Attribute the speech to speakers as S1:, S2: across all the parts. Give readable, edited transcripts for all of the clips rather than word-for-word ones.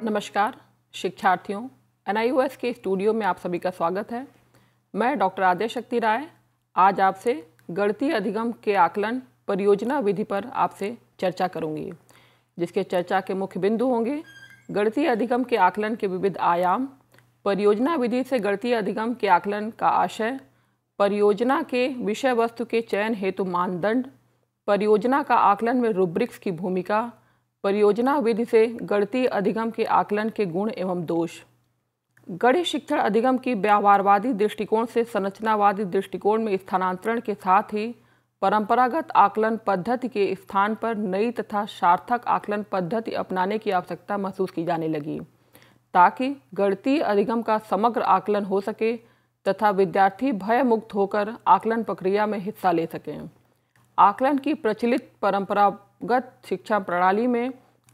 S1: नमस्कार शिक्षार्थियों, NIOS के स्टूडियो में आप सभी का स्वागत है। मैं डॉक्टर आदेश शक्ति राय आज आपसे गणितीय अधिगम के आकलन परियोजना विधि पर आपसे चर्चा करूंगी, जिसके चर्चा के मुख्य बिंदु होंगे गणितीय अधिगम के आकलन के विविध आयाम, परियोजना विधि से गणितीय अधिगम के आकलन का आशय, परियोजना के विषय वस्तु के चयन हेतु मानदंड, परियोजना का आकलन में रूब्रिक्स की भूमिका, परियोजना विधि से गणितीय अधिगम के आकलन के गुण एवं दोष। गणित शिक्षण अधिगम की व्यवहारवादी दृष्टिकोण से संरचनावादी दृष्टिकोण में स्थानांतरण के साथ ही परंपरागत आकलन पद्धति के स्थान पर नई तथा सार्थक आकलन पद्धति अपनाने की आवश्यकता महसूस की जाने लगी, ताकि गणितीय अधिगम का समग्र आकलन हो सके तथा विद्यार्थी भय मुक्त होकर आकलन प्रक्रिया में हिस्सा ले सकें। आकलन की प्रचलित परंपरागत शिक्षा प्रणाली में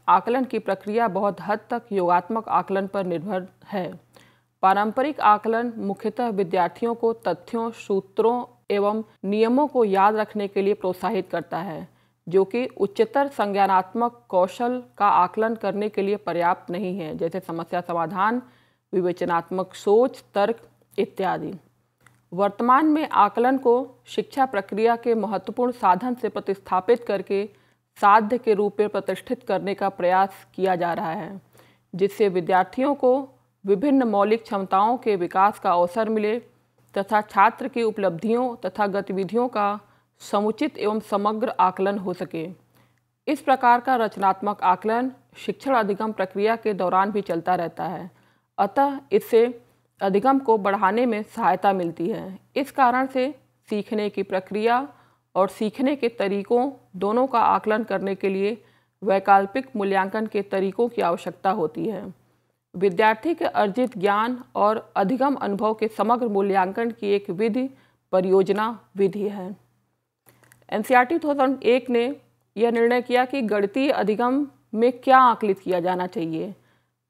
S1: आकलन की प्रक्रिया बहुत हद तक योगात्मक आकलन पर निर्भर है। पारंपरिक आकलन मुख्यतः विद्यार्थियों को तथ्यों, सूत्रों एवं नियमों को याद रखने के लिए प्रोत्साहित करता है, जो कि उच्चतर संज्ञानात्मक कौशल का आकलन करने के लिए पर्याप्त नहीं है, जैसे समस्या समाधान, विवेचनात्मक सोच, तर्क इत्यादि। वर्तमान में आकलन को शिक्षा प्रक्रिया के महत्वपूर्ण साधन से प्रतिस्थापित करके साध्य के रूप में प्रतिष्ठित करने का प्रयास किया जा रहा है, जिससे विद्यार्थियों को विभिन्न मौलिक क्षमताओं के विकास का अवसर मिले तथा छात्र की उपलब्धियों तथा गतिविधियों का समुचित एवं समग्र आकलन हो सके। इस प्रकार का रचनात्मक आकलन शिक्षण अधिगम प्रक्रिया के दौरान भी चलता रहता है, अतः इससे अधिगम को बढ़ाने में सहायता मिलती है। इस कारण से सीखने की प्रक्रिया और सीखने के तरीकों दोनों का आकलन करने के लिए वैकल्पिक मूल्यांकन के तरीकों की आवश्यकता होती है। विद्यार्थी के अर्जित ज्ञान और अधिगम अनुभव के समग्र मूल्यांकन की एक विधि परियोजना विधि है। NCERT 2001 ने यह निर्णय किया कि गणितीय अधिगम में क्या आकलित किया जाना चाहिए,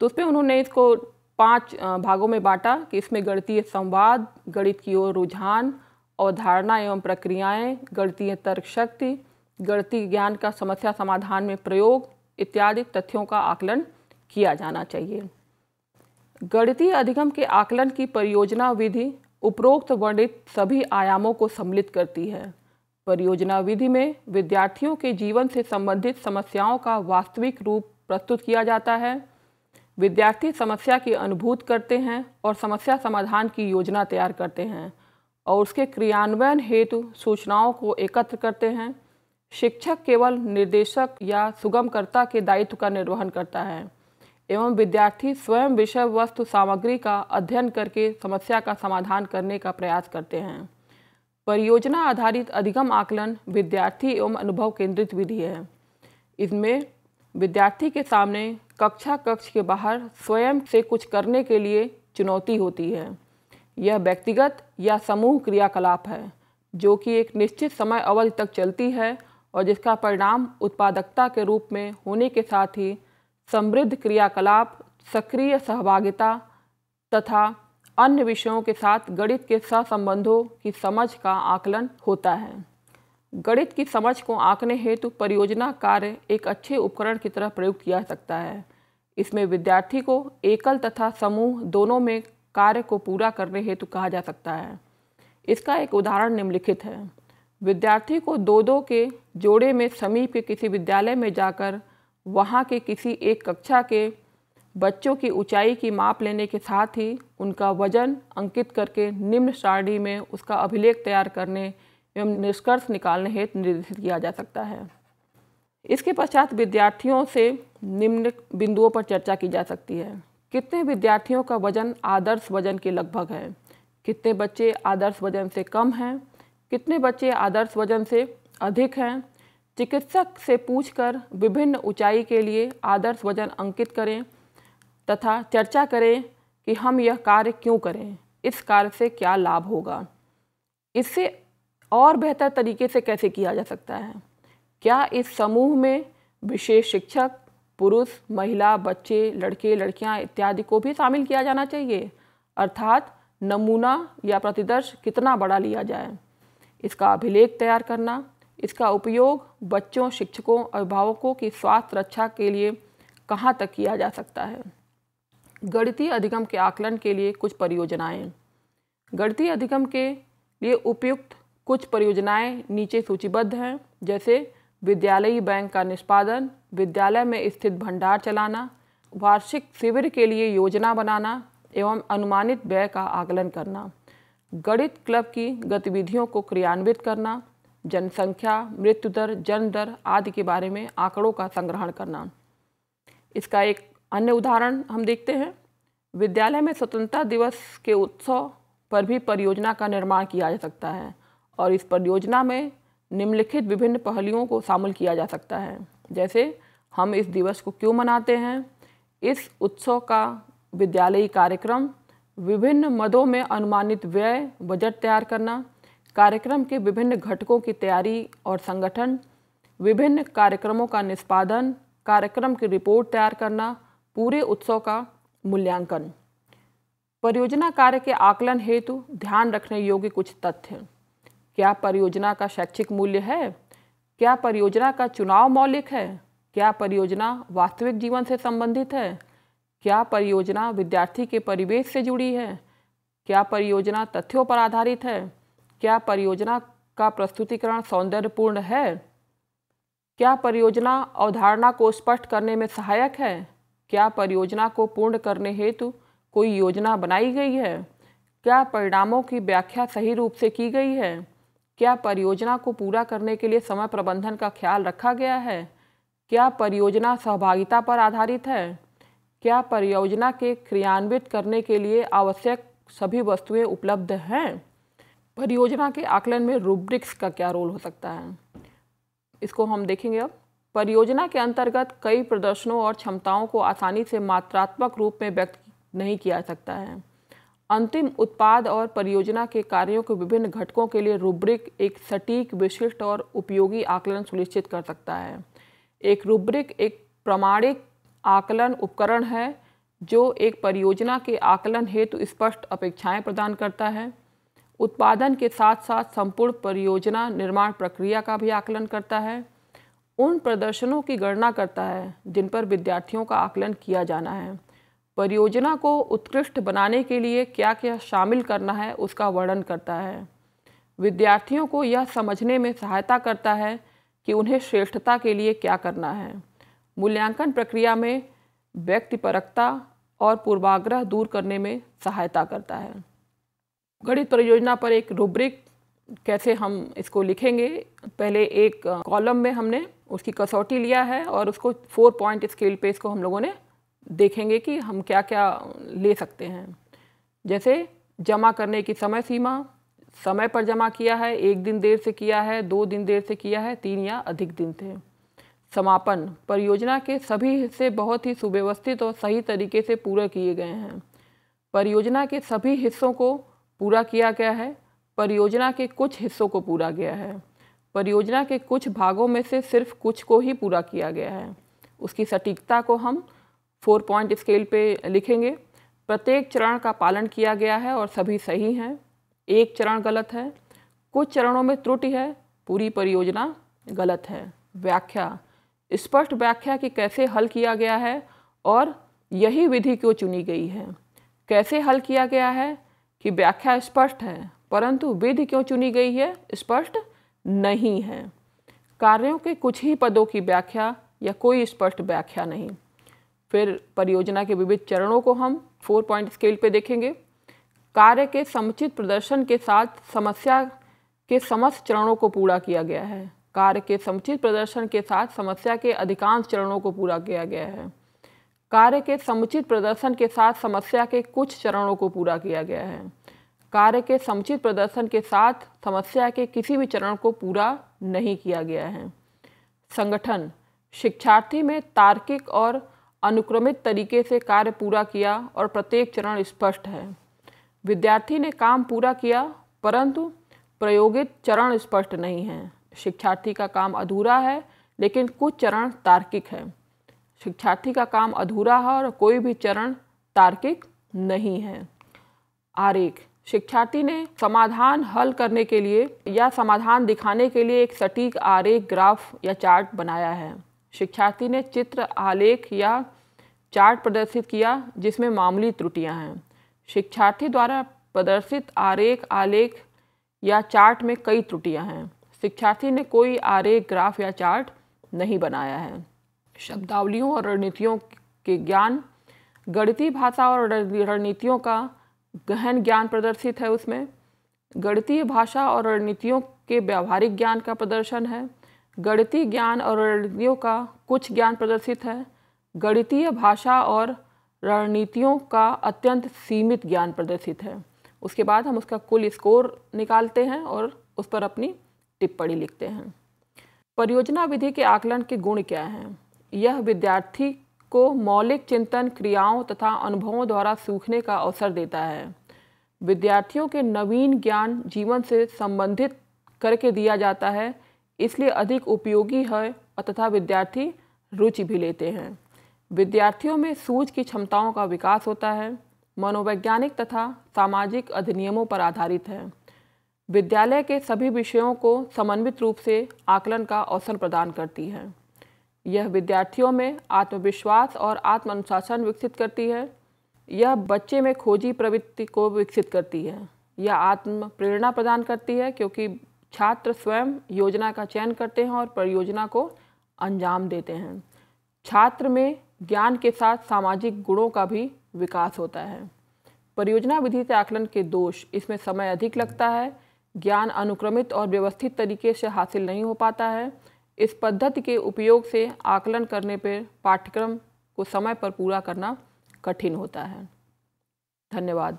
S1: तो उसमें उन्होंने इसको 5 भागों में बांटा कि इसमें गणितीय संवाद, गणित की ओर रुझान, अवधारणा एवं प्रक्रियाएं, गणितीय तर्क शक्ति, गणितीय ज्ञान का समस्या समाधान में प्रयोग इत्यादि तथ्यों का आकलन किया जाना चाहिए। गणितीय अधिगम के आकलन की परियोजना विधि उपरोक्त वर्णित सभी आयामों को सम्मिलित करती है। परियोजना विधि में विद्यार्थियों के जीवन से संबंधित समस्याओं का वास्तविक रूप प्रस्तुत किया जाता है। विद्यार्थी समस्या की अनुभूति करते हैं और समस्या समाधान की योजना तैयार करते हैं और उसके क्रियान्वयन हेतु सूचनाओं को एकत्र करते हैं। शिक्षक केवल निर्देशक या सुगमकर्ता के दायित्व का निर्वहन करता है एवं विद्यार्थी स्वयं विषय वस्तु सामग्री का अध्ययन करके समस्या का समाधान करने का प्रयास करते हैं। परियोजना आधारित अधिगम आकलन विद्यार्थी एवं अनुभव केंद्रित विधि है। इसमें विद्यार्थी के सामने कक्ष के बाहर स्वयं से कुछ करने के लिए चुनौती होती है। यह व्यक्तिगत या समूह क्रियाकलाप है, जो कि एक निश्चित समय अवधि तक चलती है और जिसका परिणाम उत्पादकता के रूप में होने के साथ ही समृद्ध क्रियाकलाप, सक्रिय सहभागिता तथा अन्य विषयों के साथ गणित के सहसंबंधों की समझ का आकलन होता है। गणित की समझ को आंकने हेतु परियोजना कार्य एक अच्छे उपकरण की तरह प्रयुक्त किया जा सकता है। इसमें विद्यार्थी को एकल तथा समूह दोनों में कार्य को पूरा करने हेतु कहा जा सकता है। इसका एक उदाहरण निम्नलिखित है। विद्यार्थी को 2-2 के जोड़े में समीप के किसी विद्यालय में जाकर वहाँ के किसी एक कक्षा के बच्चों की ऊंचाई की माप लेने के साथ ही उनका वजन अंकित करके निम्न सारणी में उसका अभिलेख तैयार करने एवं निष्कर्ष निकालने हेतु निर्देशित किया जा सकता है। इसके पश्चात विद्यार्थियों से निम्न बिंदुओं पर चर्चा की जा सकती है। कितने विद्यार्थियों का वजन आदर्श वजन के लगभग है, कितने बच्चे आदर्श वजन से कम हैं, कितने बच्चे आदर्श वजन से अधिक हैं। चिकित्सक से पूछकर विभिन्न ऊंचाई के लिए आदर्श वजन अंकित करें तथा चर्चा करें कि हम यह कार्य क्यों करें, इस कार्य से क्या लाभ होगा, इससे और बेहतर तरीके से कैसे किया जा सकता है। क्या इस समूह में विशेष शिक्षक, पुरुष, महिला, बच्चे, लड़के, लड़कियां इत्यादि को भी शामिल किया जाना चाहिए, अर्थात नमूना या प्रतिदर्श कितना बड़ा लिया जाए। इसका अभिलेख तैयार करना, इसका उपयोग बच्चों, शिक्षकों, अभिभावकों की स्वास्थ्य रक्षा के लिए कहाँ तक किया जा सकता है। गणितीय अधिगम के आकलन के लिए कुछ परियोजनाएं। गणितीय अधिगम के लिए उपयुक्त कुछ परियोजनाएं नीचे सूचीबद्ध हैं, जैसे विद्यालयी बैंक का निष्पादन, विद्यालय में स्थित भंडार चलाना, वार्षिक शिविर के लिए योजना बनाना एवं अनुमानित व्यय का आकलन करना, गणित क्लब की गतिविधियों को क्रियान्वित करना, जनसंख्या, मृत्यु दर, जन्म दर आदि के बारे में आंकड़ों का संग्रहण करना। इसका एक अन्य उदाहरण हम देखते हैं। विद्यालय में स्वतंत्रता दिवस के उत्सव पर भी परियोजना का निर्माण किया जा सकता है और इस परियोजना में निम्नलिखित विभिन्न पहलुओं को शामिल किया जा सकता है, जैसे हम इस दिवस को क्यों मनाते हैं, इस उत्सव का विद्यालयी कार्यक्रम, विभिन्न मदों में अनुमानित व्यय, बजट तैयार करना, कार्यक्रम के विभिन्न घटकों की तैयारी और संगठन, विभिन्न कार्यक्रमों का निष्पादन, कार्यक्रम की रिपोर्ट तैयार करना, पूरे उत्सव का मूल्यांकन। परियोजना कार्य के आकलन हेतु ध्यान रखने योग्य कुछ तथ्य। क्या परियोजना का शैक्षिक मूल्य है? क्या परियोजना का चुनाव मौलिक है? क्या परियोजना वास्तविक जीवन से संबंधित है? क्या परियोजना विद्यार्थी के परिवेश से जुड़ी है? क्या परियोजना तथ्यों पर आधारित है? क्या परियोजना का प्रस्तुतिकरण सौंदर्यपूर्ण है? क्या परियोजना अवधारणा को स्पष्ट करने में सहायक है? क्या परियोजना को पूर्ण करने हेतु कोई योजना बनाई गई है? क्या परिणामों की व्याख्या सही रूप से की गई है? क्या परियोजना को पूरा करने के लिए समय प्रबंधन का ख्याल रखा गया है? क्या परियोजना सहभागिता पर आधारित है? क्या परियोजना के क्रियान्वित करने के लिए आवश्यक सभी वस्तुएं उपलब्ध हैं? परियोजना के आकलन में रूब्रिक्स का क्या रोल हो सकता है, इसको हम देखेंगे अब। परियोजना के अंतर्गत कई प्रदर्शनों और क्षमताओं को आसानी से मात्रात्मक रूप में व्यक्त नहीं किया जा सकता है। अंतिम उत्पाद और परियोजना के कार्यों के विभिन्न घटकों के लिए रूब्रिक एक सटीक, विशिष्ट और उपयोगी आकलन सुनिश्चित कर सकता है। एक रूब्रिक एक प्रामाणिक आकलन उपकरण है जो एक परियोजना के आकलन हेतु स्पष्ट अपेक्षाएं प्रदान करता है, उत्पादन के साथ साथ संपूर्ण परियोजना निर्माण प्रक्रिया का भी आकलन करता है, उन प्रदर्शनों की गणना करता है जिन पर विद्यार्थियों का आकलन किया जाना है, परियोजना को उत्कृष्ट बनाने के लिए क्या क्या शामिल करना है उसका वर्णन करता है, विद्यार्थियों को यह समझने में सहायता करता है कि उन्हें श्रेष्ठता के लिए क्या करना है, मूल्यांकन प्रक्रिया में व्यक्तिपरकता और पूर्वाग्रह दूर करने में सहायता करता है। गणित परियोजना पर एक रूब्रिक कैसे हम इसको लिखेंगे, पहले एक कॉलम में हमने उसकी कसौटी लिया है और उसको 4 पॉइंट स्केल पे इसको हम लोगों ने देखेंगे कि हम क्या क्या ले सकते हैं। जैसे जमा करने की समय सीमा, समय पर जमा किया है, 1 दिन देर से किया है, 2 दिन देर से किया है, 3 या अधिक दिन थे। समापन, परियोजना के सभी हिस्से बहुत ही सुव्यवस्थित और सही तरीके से पूरे किए गए हैं। परियोजना के सभी हिस्सों को पूरा किया गया है, परियोजना के कुछ हिस्सों को पूरा गया है, परियोजना के कुछ भागों में से सिर्फ कुछ को ही पूरा किया गया है। उसकी सटीकता को हम 4 पॉइंट स्केल पे लिखेंगे। प्रत्येक चरण का पालन किया गया है और सभी सही हैं, एक चरण गलत है, कुछ चरणों में त्रुटि है, पूरी परियोजना गलत है। व्याख्या, स्पष्ट व्याख्या कि कैसे हल किया गया है और यही विधि क्यों चुनी गई है। कैसे हल किया गया है कि व्याख्या स्पष्ट है, परंतु विधि क्यों चुनी गई है स्पष्ट नहीं है। कार्यों के कुछ ही पदों की व्याख्या या कोई स्पष्ट व्याख्या नहीं। फिर परियोजना के विविध चरणों को हम 4 पॉइंट स्केल पे देखेंगे। कार्य के समुचित प्रदर्शन के साथ समस्या के समस्त चरणों को पूरा किया गया है। कार्य के समुचित प्रदर्शन के साथ समस्या के अधिकांश चरणों को पूरा किया गया है। कार्य के समुचित प्रदर्शन के साथ समस्या के कुछ चरणों को पूरा किया गया है। कार्य के समुचित प्रदर्शन के साथ समस्या के किसी भी चरण को पूरा नहीं किया गया है। संगठन, शिक्षार्थी में तार्किक और अनुक्रमित तरीके से कार्य पूरा किया और प्रत्येक चरण स्पष्ट है। विद्यार्थी ने काम पूरा किया परंतु प्रयोगित चरण स्पष्ट नहीं है। शिक्षार्थी का काम अधूरा है लेकिन कुछ चरण तार्किक है। शिक्षार्थी का काम अधूरा है और कोई भी चरण तार्किक नहीं है। आरेख, शिक्षार्थी ने समाधान हल करने के लिए या समाधान दिखाने के लिए एक सटीक आरेख, ग्राफ या चार्ट बनाया है। शिक्षार्थी ने चित्र, आलेख या चार्ट प्रदर्शित किया जिसमें मामूली त्रुटियां हैं। शिक्षार्थी द्वारा प्रदर्शित आरेख, आलेख या चार्ट में कई त्रुटियां हैं। शिक्षार्थी ने कोई आरेख, ग्राफ या चार्ट नहीं बनाया है। शब्दावलियों और रणनीतियों के ज्ञान, गणितीय भाषा और रणनीतियों का गहन ज्ञान प्रदर्शित है। उसमें गणितीय भाषा और रणनीतियों के व्यावहारिक ज्ञान का प्रदर्शन है। गणितीय ज्ञान और रणनीतियों का कुछ ज्ञान प्रदर्शित है। गणितीय भाषा और रणनीतियों का अत्यंत सीमित ज्ञान प्रदर्शित है। उसके बाद हम उसका कुल स्कोर निकालते हैं और उस पर अपनी टिप्पणी लिखते हैं। परियोजना विधि के आकलन के गुण क्या हैं? यह विद्यार्थी को मौलिक चिंतन, क्रियाओं तथा अनुभवों द्वारा सीखने का अवसर देता है। विद्यार्थियों के नवीन ज्ञान जीवन से संबंधित करके दिया जाता है, इसलिए अधिक उपयोगी है तथा विद्यार्थी रुचि भी लेते हैं। विद्यार्थियों में सूझ की क्षमताओं का विकास होता है। मनोवैज्ञानिक तथा सामाजिक अधिनियमों पर आधारित है। विद्यालय के सभी विषयों को समन्वित रूप से आकलन का अवसर प्रदान करती है। यह विद्यार्थियों में आत्मविश्वास और आत्म अनुशासन विकसित करती है। यह बच्चे में खोजी प्रवृत्ति को विकसित करती है। यह आत्म प्रेरणा प्रदान करती है क्योंकि छात्र स्वयं योजना का चयन करते हैं और परियोजना को अंजाम देते हैं। छात्र में ज्ञान के साथ सामाजिक गुणों का भी विकास होता है। परियोजना विधि से आकलन के दोष, इसमें समय अधिक लगता है। ज्ञान अनुक्रमित और व्यवस्थित तरीके से हासिल नहीं हो पाता है। इस पद्धति के उपयोग से आकलन करने पर पाठ्यक्रम को समय पर पूरा करना कठिन होता है। धन्यवाद।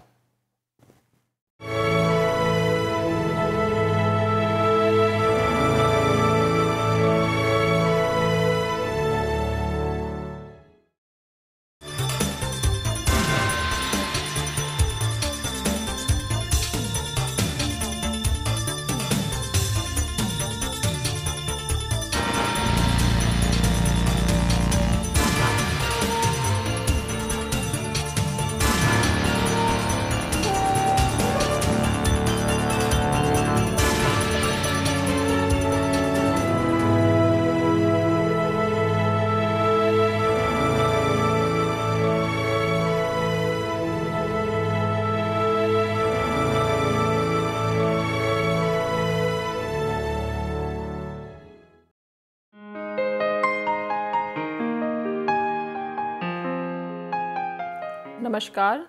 S1: नमस्कार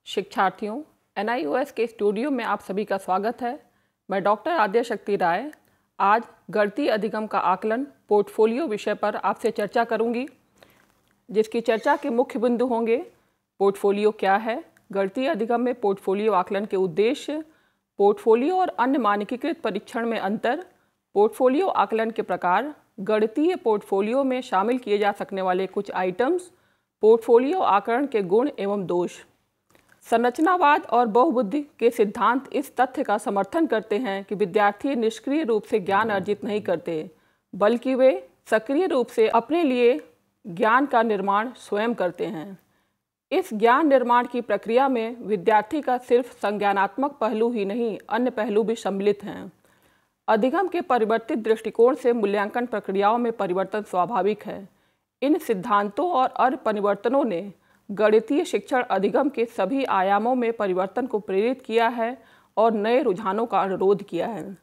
S1: शिक्षार्थियों, NIOS के स्टूडियो में आप सभी का स्वागत है। मैं डॉक्टर आद्यशक्ति राय आज गणितीय अधिगम का आकलन पोर्टफोलियो विषय पर आपसे चर्चा करूंगी, जिसकी चर्चा के मुख्य बिंदु होंगे पोर्टफोलियो क्या है, गणितीय अधिगम में पोर्टफोलियो आकलन के उद्देश्य, पोर्टफोलियो और अन्य मानकीकृत परीक्षण में अंतर, पोर्टफोलियो आकलन के प्रकार, गणितीय पोर्टफोलियो में शामिल किए जा सकने वाले कुछ आइटम्स, पोर्टफोलियो आकलन के गुण एवं दोष। संरचनावाद और बहुबुद्धि के सिद्धांत इस तथ्य का समर्थन करते हैं कि विद्यार्थी निष्क्रिय रूप से ज्ञान अर्जित नहीं करते, बल्कि वे सक्रिय रूप से अपने लिए ज्ञान का निर्माण स्वयं करते हैं। इस ज्ञान निर्माण की प्रक्रिया में विद्यार्थी का सिर्फ संज्ञानात्मक पहलू ही नहीं, अन्य पहलू भी सम्मिलित हैं। अधिगम के परिवर्तित दृष्टिकोण से मूल्यांकन प्रक्रियाओं में परिवर्तन स्वाभाविक है। इन सिद्धांतों और अन्य परिवर्तनों ने गणितीय शिक्षण अधिगम के सभी आयामों में परिवर्तन को प्रेरित किया है और नए रुझानों का अनुरोध किया है।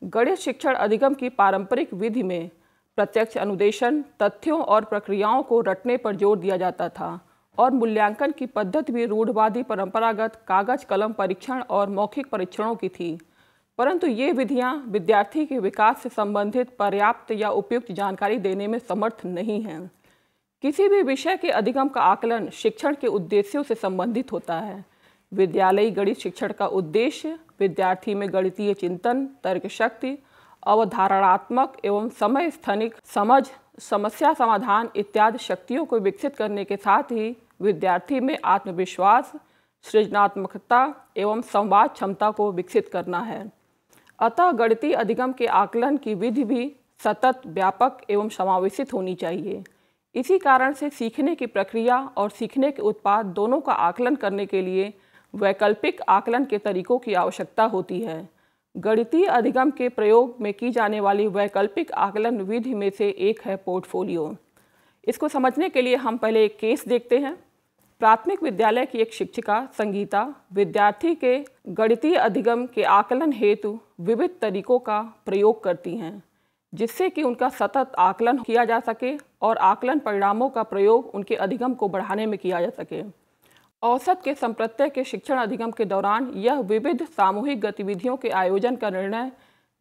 S1: गणित शिक्षण अधिगम की पारंपरिक विधि में प्रत्यक्ष अनुदेशन, तथ्यों और प्रक्रियाओं को रटने पर जोर दिया जाता था और मूल्यांकन की पद्धति भी रूढ़वादी परंपरागत कागज कलम परीक्षण और मौखिक परीक्षणों की थी। परंतु ये विधियां विद्यार्थी के विकास से संबंधित पर्याप्त या उपयुक्त जानकारी देने में समर्थ नहीं हैं। किसी भी विषय के अधिगम का आकलन शिक्षण के उद्देश्यों से संबंधित होता है। विद्यालयी गणित शिक्षण का उद्देश्य विद्यार्थी में गणितीय चिंतन, तर्क शक्ति, अवधारणात्मक एवं समय स्थानिक समझ, समस्या समाधान इत्यादि शक्तियों को विकसित करने के साथ ही विद्यार्थी में आत्मविश्वास, सृजनात्मकता एवं संवाद क्षमता को विकसित करना है। अतः गणितीय अधिगम के आकलन की विधि भी सतत, व्यापक एवं समावेशित होनी चाहिए। इसी कारण से सीखने की प्रक्रिया और सीखने के उत्पाद दोनों का आकलन करने के लिए वैकल्पिक आकलन के तरीकों की आवश्यकता होती है। गणितीय अधिगम के प्रयोग में की जाने वाली वैकल्पिक आकलन विधि में से एक है पोर्टफोलियो। इसको समझने के लिए हम पहले एक केस देखते हैं। प्राथमिक विद्यालय की एक शिक्षिका संगीता विद्यार्थी के गणितीय अधिगम के आकलन हेतु विविध तरीकों का प्रयोग करती हैं, जिससे कि उनका सतत आकलन किया जा सके और आकलन परिणामों का प्रयोग उनके अधिगम को बढ़ाने में किया जा सके। औसत के संप्रत्यय के शिक्षण अधिगम के दौरान यह विविध सामूहिक गतिविधियों के आयोजन का निर्णय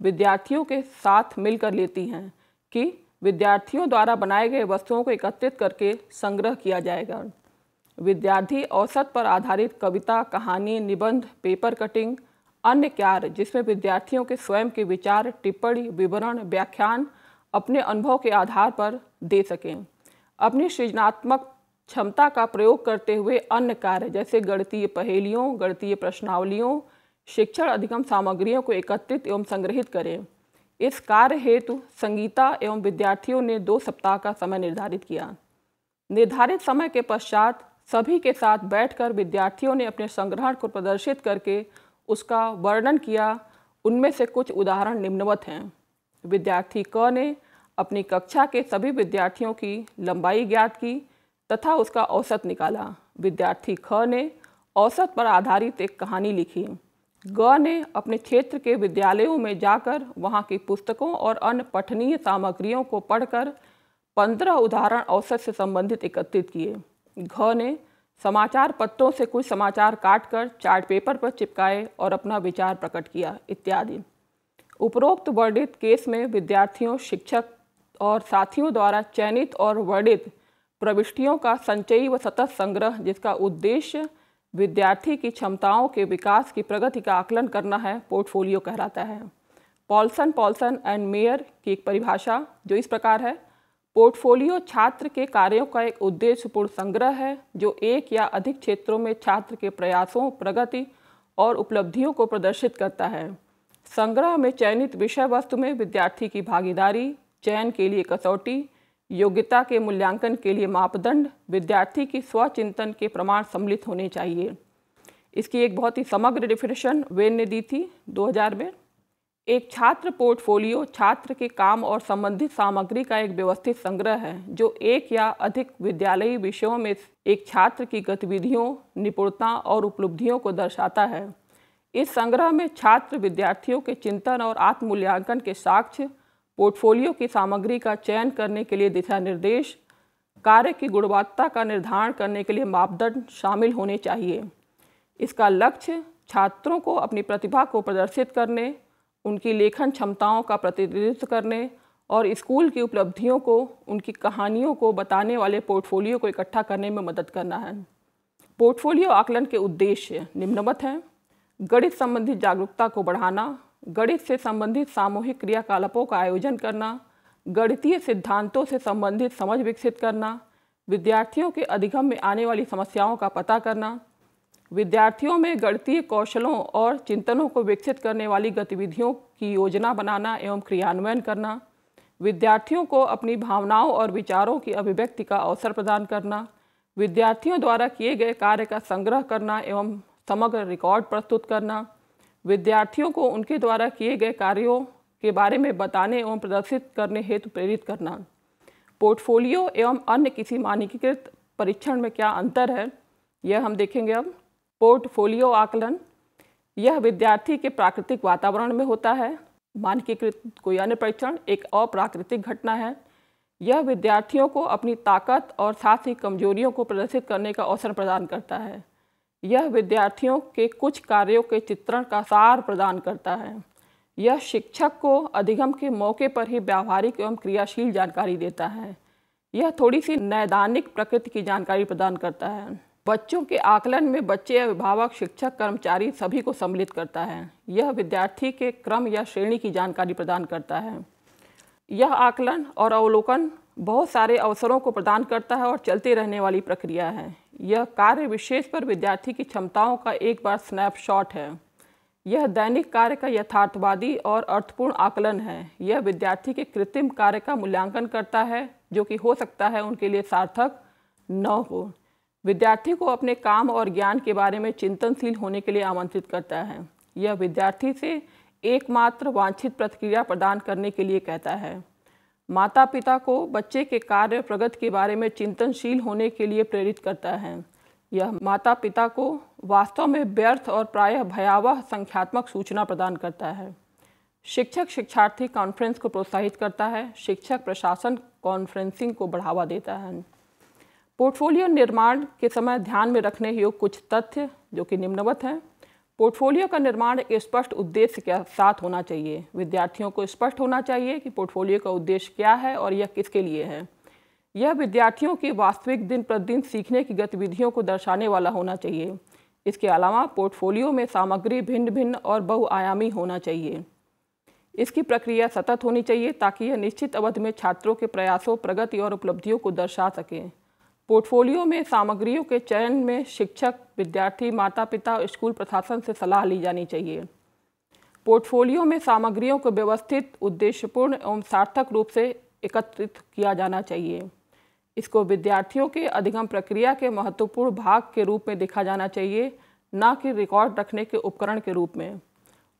S1: विद्यार्थियों के साथ मिलकर लेती हैं कि विद्यार्थियों द्वारा बनाए गए वस्तुओं को एकत्रित करके संग्रह किया जाएगा। विद्यार्थी औसत पर आधारित कविता, कहानी, निबंध, पेपर कटिंग, अन्य कार्य जिसमें विद्यार्थियों के स्वयं के विचार, टिप्पणी, विवरण, व्याख्यान अपने अनुभव के आधार पर दे सकें। अपनी सृजनात्मक क्षमता का प्रयोग करते हुए अन्य कार्य जैसे गणितीय पहेलियों, गणितीय प्रश्नावलियों, शिक्षण अधिगम सामग्रियों को एकत्रित एवं संग्रहित करें। इस कार्य हेतु संगीता एवं विद्यार्थियों ने 2 सप्ताह का समय निर्धारित किया। निर्धारित समय के पश्चात सभी के साथ बैठकर विद्यार्थियों ने अपने संग्रहण को प्रदर्शित करके उसका वर्णन किया। उनमें से कुछ उदाहरण निम्नवत हैं। विद्यार्थी क ने अपनी कक्षा के सभी विद्यार्थियों की लंबाई ज्ञात की तथा उसका औसत निकाला। विद्यार्थी ख ने औसत पर आधारित एक कहानी लिखी। ग ने अपने क्षेत्र के विद्यालयों में जाकर वहां की पुस्तकों और अन्य पठनीय सामग्रियों को पढ़कर 15 उदाहरण औसत से संबंधित एकत्रित किए। घ ने समाचार पत्रों से कुछ समाचार काटकर चार्ट पेपर पर चिपकाए और अपना विचार प्रकट किया इत्यादि। उपरोक्त वर्णित केस में विद्यार्थियों, शिक्षक और साथियों द्वारा चयनित और वर्णित प्रविष्टियों का संचयी व सतत संग्रह, जिसका उद्देश्य विद्यार्थी की क्षमताओं के विकास की प्रगति का आकलन करना है, पोर्टफोलियो कहलाता है। पॉल्सन एंड मेयर की एक परिभाषा जो इस प्रकार है: पोर्टफोलियो छात्र के कार्यों का एक उद्देश्यपूर्ण संग्रह है जो एक या अधिक क्षेत्रों में छात्र के प्रयासों, प्रगति और उपलब्धियों को प्रदर्शित करता है। संग्रह में चयनित विषय वस्तु में विद्यार्थी की भागीदारी, चयन के लिए कसौटी, योग्यता के मूल्यांकन के लिए मापदंड, विद्यार्थी की स्वचिंतन के प्रमाण सम्मिलित होने चाहिए। इसकी एक बहुत ही समग्र डेफिनेशन वेन ने दी थी 2000 में। एक छात्र पोर्टफोलियो छात्र के काम और संबंधित सामग्री का एक व्यवस्थित संग्रह है जो एक या अधिक विद्यालयी विषयों में एक छात्र की गतिविधियों, निपुणता और उपलब्धियों को दर्शाता है। इस संग्रह में छात्र विद्यार्थियों के चिंतन और आत्ममूल्यांकन के साक्ष्य, पोर्टफोलियो की सामग्री का चयन करने के लिए दिशा निर्देश, कार्य की गुणवत्ता का निर्धारण करने के लिए मापदंड शामिल होने चाहिए। इसका लक्ष्य छात्रों को अपनी प्रतिभा को प्रदर्शित करने, उनकी लेखन क्षमताओं का प्रतिनिधित्व करने और स्कूल की उपलब्धियों को, उनकी कहानियों को बताने वाले पोर्टफोलियो को इकट्ठा करने में मदद करना है। पोर्टफोलियो आकलन के उद्देश्य निम्नवत हैं: गणित संबंधित जागरूकता को बढ़ाना, गणित से संबंधित सामूहिक क्रियाकलापों का आयोजन करना, गणितीय सिद्धांतों से संबंधित समझ विकसित करना, विद्यार्थियों के अधिगम में आने वाली समस्याओं का पता करना, विद्यार्थियों में गणितीय कौशलों और चिंतनों को विकसित करने वाली गतिविधियों की योजना बनाना एवं क्रियान्वयन करना, विद्यार्थियों को अपनी भावनाओं और विचारों की अभिव्यक्ति का अवसर प्रदान करना, विद्यार्थियों द्वारा किए गए कार्य का संग्रह करना एवं समग्र रिकॉर्ड प्रस्तुत करना, विद्यार्थियों को उनके द्वारा किए गए कार्यों के बारे में बताने एवं प्रदर्शित करने हेतु प्रेरित करना। पोर्टफोलियो एवं अन्य किसी मानकीकृत परीक्षण में क्या अंतर है, यह हम देखेंगे अब। पोर्टफोलियो आकलन यह विद्यार्थी के प्राकृतिक वातावरण में होता है। मानकीकृत कोई अन्य परीक्षण एक अप्राकृतिक घटना है। यह विद्यार्थियों को अपनी ताकत और साथ ही कमजोरियों को प्रदर्शित करने का अवसर प्रदान करता है। यह विद्यार्थियों के कुछ कार्यों के चित्रण का सार प्रदान करता है। यह शिक्षक को अधिगम के मौके पर ही व्यावहारिक एवं क्रियाशील जानकारी देता है। यह थोड़ी सी नैदानिक प्रकृति की जानकारी प्रदान करता है। बच्चों के आकलन में बच्चे, अभिभावक, शिक्षक, कर्मचारी सभी को सम्मिलित करता है। यह विद्यार्थी के क्रम या श्रेणी की जानकारी प्रदान करता है। यह आकलन और अवलोकन बहुत सारे अवसरों को प्रदान करता है और चलते रहने वाली प्रक्रिया है। यह कार्य विशेष पर विद्यार्थी की क्षमताओं का एक बार स्नैपशॉट है। यह दैनिक कार्य का यथार्थवादी और अर्थपूर्ण आकलन है। यह विद्यार्थी के कृत्रिम कार्य का मूल्यांकन करता है जो कि हो सकता है उनके लिए सार्थक न हो। विद्यार्थी को अपने काम और ज्ञान के बारे में चिंतनशील होने के लिए आमंत्रित करता है। यह विद्यार्थी से एकमात्र वांछित प्रतिक्रिया प्रदान करने के लिए कहता है। माता पिता को बच्चे के कार्य प्रगति के बारे में चिंतनशील होने के लिए प्रेरित करता है। यह माता पिता को वास्तव में व्यर्थ और प्रायः भयावह संख्यात्मक सूचना प्रदान करता है। शिक्षक शिक्षार्थी कॉन्फ्रेंस को प्रोत्साहित करता है। शिक्षक प्रशासन कॉन्फ्रेंसिंग को बढ़ावा देता है। पोर्टफोलियो निर्माण के समय ध्यान में रखने योग्य कुछ तथ्य जो कि निम्नवत हैं। पोर्टफोलियो का निर्माण एक स्पष्ट उद्देश्य के साथ होना चाहिए। विद्यार्थियों को स्पष्ट होना चाहिए कि पोर्टफोलियो का उद्देश्य क्या है और यह किसके लिए है। यह विद्यार्थियों की वास्तविक दिन प्रतिदिन सीखने की गतिविधियों को दर्शाने वाला होना चाहिए। इसके अलावा पोर्टफोलियो में सामग्री भिन्न भिन्न और बहुआयामी होना चाहिए। इसकी प्रक्रिया सतत होनी चाहिए ताकि यह निश्चित अवधि में छात्रों के प्रयासों, प्रगति और उपलब्धियों को दर्शा सके। पोर्टफोलियो में सामग्रियों के चयन में शिक्षक, विद्यार्थी, माता पिता और स्कूल प्रशासन से सलाह ली जानी चाहिए। पोर्टफोलियो में सामग्रियों को व्यवस्थित, उद्देश्यपूर्ण एवं सार्थक रूप से एकत्रित किया जाना चाहिए। इसको विद्यार्थियों के अधिगम प्रक्रिया के महत्वपूर्ण भाग के रूप में देखा जाना चाहिए, न कि रिकॉर्ड रखने के उपकरण के रूप में।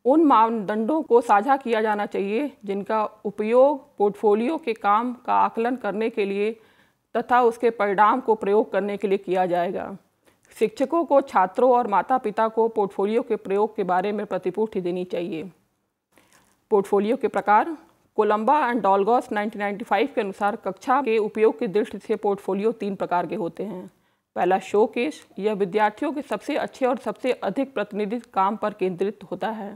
S1: उन मानदंडों को साझा किया जाना चाहिए जिनका उपयोग पोर्टफोलियो के काम का आकलन करने के लिए तथा उसके परिणाम को प्रयोग करने के लिए किया जाएगा। शिक्षकों को छात्रों और माता पिता को पोर्टफोलियो के प्रयोग के बारे में प्रतिपूर्ति देनी चाहिए। पोर्टफोलियो के प्रकार। कोलंबा एंड डॉलगॉस 1995 के अनुसार कक्षा के उपयोग की दृष्टि से पोर्टफोलियो 3 प्रकार के होते हैं। पहला, शोकेस। यह विद्यार्थियों के सबसे अच्छे और सबसे अधिक प्रतिनिधित्व काम पर केंद्रित होता है।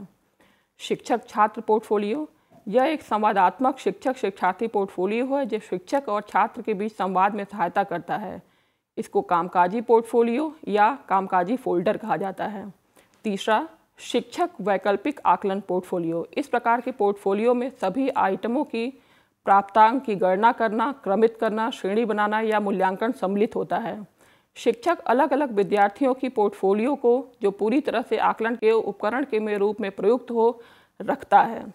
S1: शिक्षक छात्र पोर्टफोलियो। यह एक संवादात्मक शिक्षक शिक्षार्थी पोर्टफोलियो है जो शिक्षक और छात्र के बीच संवाद में सहायता करता है। इसको कामकाजी पोर्टफोलियो या कामकाजी फोल्डर कहा जाता है। तीसरा, शिक्षक वैकल्पिक आकलन पोर्टफोलियो। इस प्रकार के पोर्टफोलियो में सभी आइटमों की प्राप्तांक की गणना करना, क्रमित करना, श्रेणी बनाना या मूल्यांकन सम्मिलित होता है। शिक्षक अलग अलग विद्यार्थियों की पोर्टफोलियो को जो पूरी तरह से आकलन के उपकरण के रूप में प्रयुक्त हो रखता है।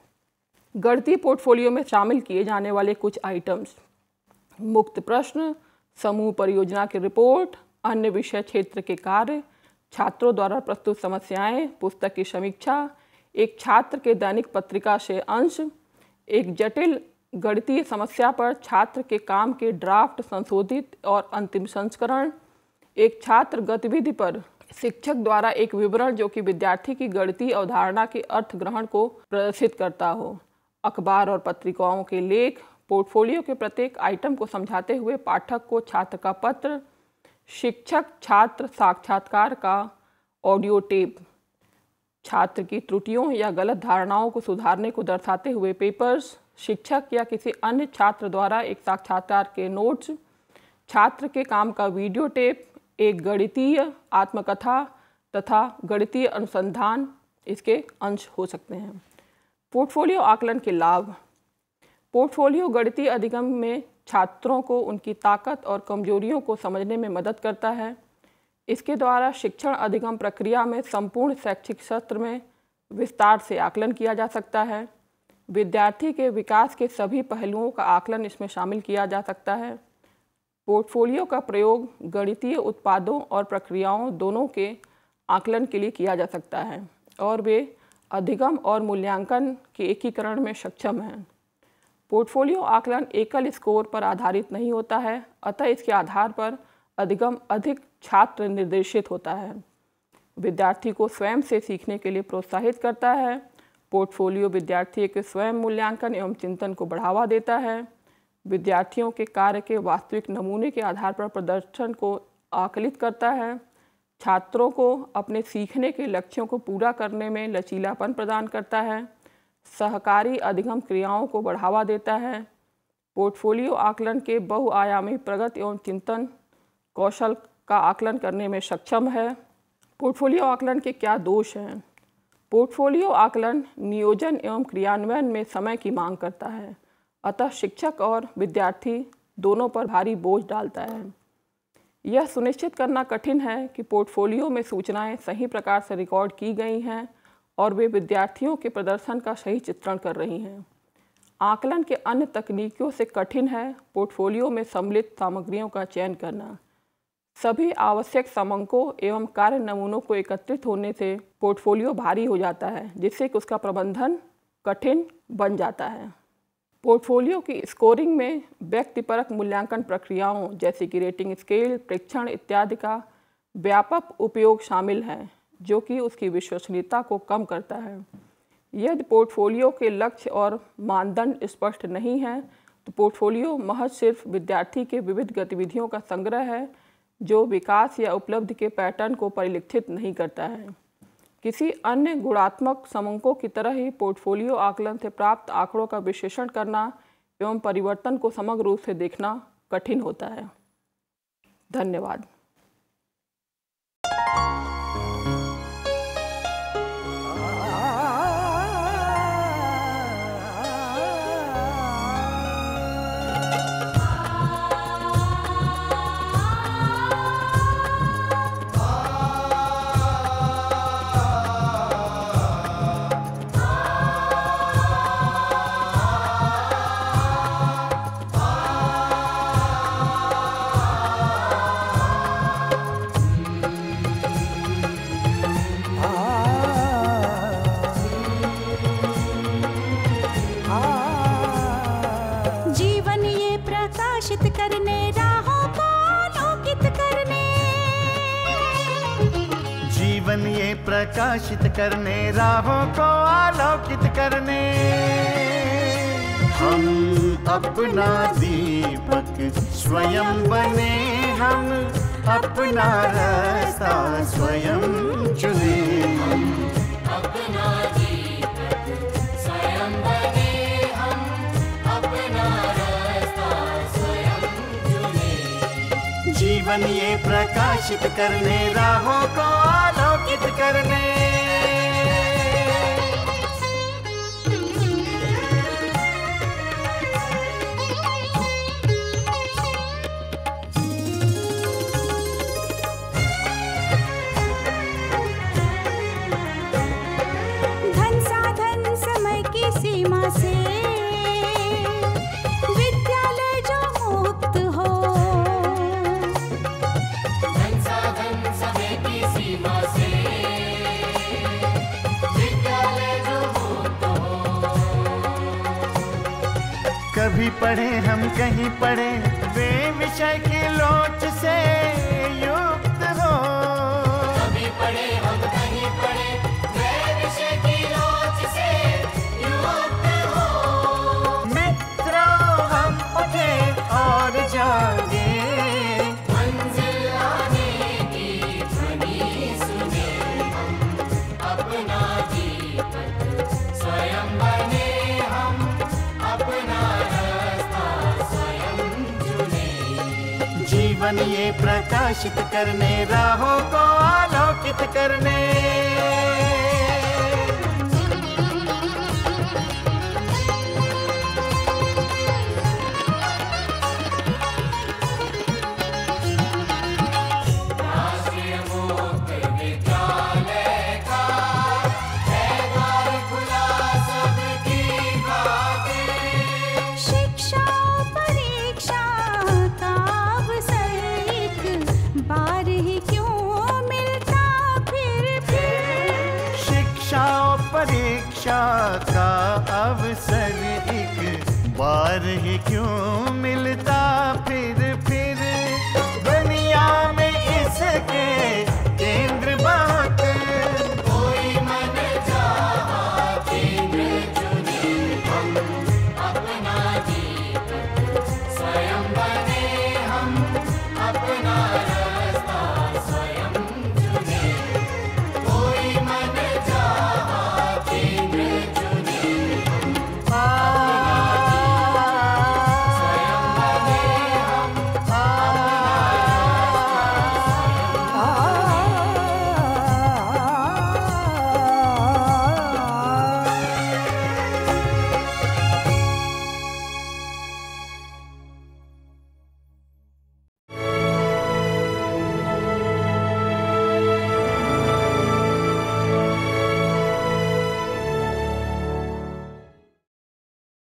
S1: गणितीय पोर्टफोलियो में शामिल किए जाने वाले कुछ आइटम्स: मुक्त प्रश्न, समूह परियोजना की रिपोर्ट, अन्य विषय क्षेत्र के कार्य, छात्रों द्वारा प्रस्तुत समस्याएं, पुस्तक की समीक्षा, एक छात्र के दैनिक पत्रिका से अंश, एक जटिल गणितीय समस्या पर छात्र के काम के ड्राफ्ट, संशोधित और अंतिम संस्करण, एक छात्र गतिविधि पर शिक्षक द्वारा एक विवरण जो कि विद्यार्थी की गणितीय अवधारणा के अर्थ ग्रहण को प्रदर्शित करता हो, अखबार और पत्रिकाओं के लेख। पोर्टफोलियो के प्रत्येक आइटम को समझाते हुए पाठक को छात्र का पत्र, शिक्षक छात्र साक्षात्कार का ऑडियो टेप, छात्र की त्रुटियों या गलत धारणाओं को सुधारने को दर्शाते हुए पेपर्स, शिक्षक या किसी अन्य छात्र द्वारा एक साक्षात्कार के नोट्स, छात्र के काम का वीडियो टेप, एक गणितीय आत्मकथा तथा गणितीय अनुसंधान इसके अंश हो सकते हैं। पोर्टफोलियो आकलन के लाभ। पोर्टफोलियो गणितीय अधिगम में छात्रों को उनकी ताकत और कमजोरियों को समझने में मदद करता है। इसके द्वारा शिक्षण अधिगम प्रक्रिया में संपूर्ण शैक्षिक सत्र में विस्तार से आकलन किया जा सकता है। विद्यार्थी के विकास के सभी पहलुओं का आकलन इसमें शामिल किया जा सकता है। पोर्टफोलियो का प्रयोग गणितीय उत्पादों और प्रक्रियाओं दोनों के आकलन के लिए किया जा सकता है और वे अधिगम और मूल्यांकन के एकीकरण में सक्षम हैं। पोर्टफोलियो आकलन एकल स्कोर पर आधारित नहीं होता है, अतः इसके आधार पर अधिगम अधिक छात्र निर्देशित होता है। विद्यार्थी को स्वयं से सीखने के लिए प्रोत्साहित करता है। पोर्टफोलियो विद्यार्थी के स्वयं मूल्यांकन एवं चिंतन को बढ़ावा देता है। विद्यार्थियों के कार्य के वास्तविक नमूने के आधार पर प्रदर्शन को आकलित करता है। छात्रों को अपने सीखने के लक्ष्यों को पूरा करने में लचीलापन प्रदान करता है। सहकारी अधिगम क्रियाओं को बढ़ावा देता है। पोर्टफोलियो आकलन के बहुआयामी प्रगति एवं चिंतन कौशल का आकलन करने में सक्षम है। पोर्टफोलियो आकलन के क्या दोष हैं? पोर्टफोलियो आकलन नियोजन एवं क्रियान्वयन में समय की मांग करता है, अतः शिक्षक और विद्यार्थी दोनों पर भारी बोझ डालता है। यह सुनिश्चित करना कठिन है कि पोर्टफोलियो में सूचनाएं सही प्रकार से रिकॉर्ड की गई हैं और वे विद्यार्थियों के प्रदर्शन का सही चित्रण कर रही हैं। आकलन के अन्य तकनीकों से कठिन है पोर्टफोलियो में सम्मिलित सामग्रियों का चयन करना। सभी आवश्यक समंकों एवं कार्य नमूनों को एकत्रित होने से पोर्टफोलियो भारी हो जाता है, जिससे कि उसका प्रबंधन कठिन बन जाता है। पोर्टफोलियो की स्कोरिंग में व्यक्तिपरक मूल्यांकन प्रक्रियाओं जैसे कि रेटिंग स्केल, परीक्षण इत्यादि का व्यापक उपयोग शामिल है, जो कि उसकी विश्वसनीयता को कम करता है। यदि पोर्टफोलियो के लक्ष्य और मानदंड स्पष्ट नहीं हैं, तो पोर्टफोलियो महज सिर्फ विद्यार्थी के विविध गतिविधियों का संग्रह है, जो विकास या उपलब्धि के पैटर्न को परिलक्षित नहीं करता है। किसी अन्य गुणात्मक समंकों की तरह ही पोर्टफोलियो आकलन से प्राप्त आंकड़ों का विश्लेषण करना एवं परिवर्तन को समग्र रूप से देखना कठिन होता है। धन्यवाद।
S2: जीवन ये प्रकाशित करने, राहों को आलोकित करने, हम अपना दीपक स्वयं बने, हम अपना रास्ता स्वयं चुने।
S3: अपना दीपक स्वयं बने, हम अपना रास्ता स्वयं चुने।
S2: जीवन ये प्रकाशित करने, राहों को आलोकित करने।
S4: धन साधन समय की सीमा से विद्यालय जो मुक्त हो,
S3: धन साधन समय की सीमा से विद्यालय जो मुक्त हो।
S2: कभी पढ़े हम कहीं पढ़े, वे विषय की लोच से युक्त हो।
S3: कभी पढ़े हम कहीं पढ़े, वे विषय की लोच से युक्त हो।
S2: मित्रों हम उठे और जागे,
S3: मंजिल आने की ध्वनि सुने, हम अपना दीपक स्वयं बने, हम अपना रास्ता स्वयं चुने।
S2: जीवन ये प्रकाशित करने, राहों को आलोकित करने।
S3: राष्ट्रीय मुक्त विद्यालय का है द्वार खुला सबकी खातिर।
S4: शिक्षा परीक्षा का अवसर एक बार ही क्यों मिलता फिर।
S2: शिक्षा और परीक्षा का अवसर एक बार ही क्यों